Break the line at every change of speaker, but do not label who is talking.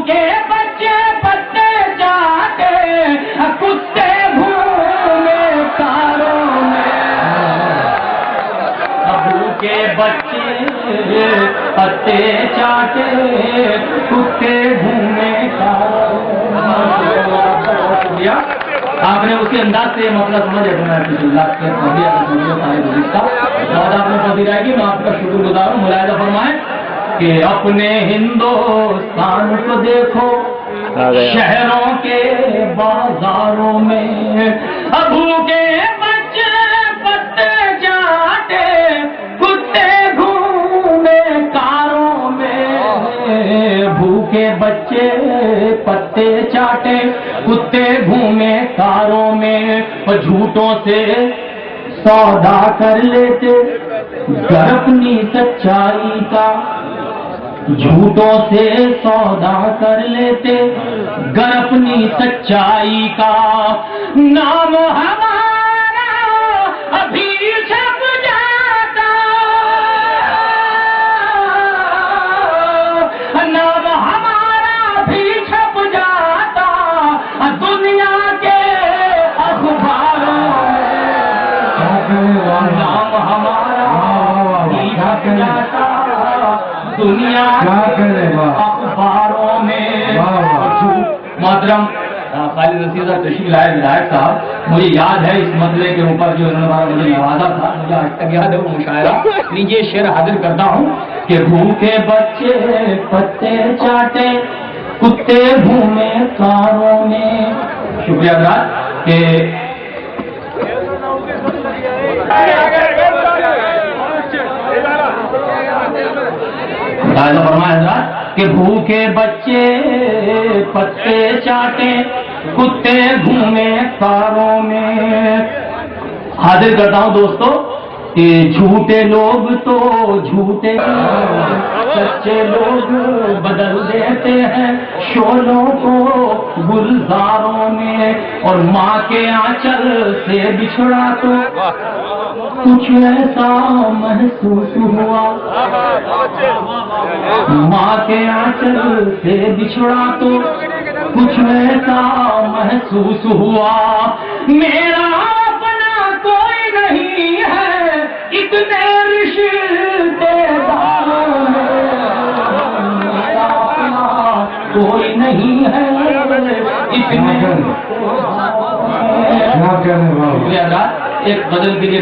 کے بچے پتے چاٹے کتے گھومے کاروں میں، ابو کے بچے پتے چاٹے کتے گھومے کاروں میں۔ آپ نے اسی انداز سے مطلب سمجھے اور آپ نے پذیرا ہے کہ میں آپ کا شکر گزار ہوں۔ ملاحظہ فرمائیں کہ اپنے ہندوستان کو دیکھو شہروں کے بازاروں میں، ابو کے بچے پتے چاٹے کتے گھومے کاروں میں، بھوکے بچے پتے چاٹے کتے گھومے کاروں میں، اور جھوٹوں سے سودا کر لیتے گر اپنی سچائی کا، جھوٹوں سے سودا کر لیتے گر اپنی سچائی کا، نام ہمارا ابھی چھپ جاتا، نام ہمارا بھی چھپ جاتا دنیا کے اخباروں میں، نام ہمارا بھی چھپ جاتا دنیا کے اخباروں میں۔ محترم خالد رشید صاحب تشریف لائے ودھائک صاحب، مجھے یاد ہے اس مسئلے کے اوپر جو انہوں نے مجھے نوازا تھا، مجھے آج تک یاد ہے وہ مشاعرہ۔ لیجیے شعر حاضر کرتا ہوں کہ بھوکے بچے پتے چاٹے کتے گھومے کاروں میں۔ شکریہ حضرات کہ فرمائے حضرات کہ بھوکے بچے پتے چاٹے کتے گھومے کاروں میں۔ حاضر کرتا ہوں دوستو کہ جھوٹے لوگ تو جھوٹے، سچے لوگ بدل دیتے ہیں شعلوں کو گلزاروں میں، اور ماں کے آنچل سے بچھڑا تو کچھ ایسا محسوس ہوا، ماں کے آنچل سے بچھڑا تو کچھ ایسا محسوس ہوا، میرا اپنا کوئی نہیں ہے اتنے رشتے داروں میں، میرا اپنا کوئی نہیں ہے اتنے۔ ایک غزل کے لیے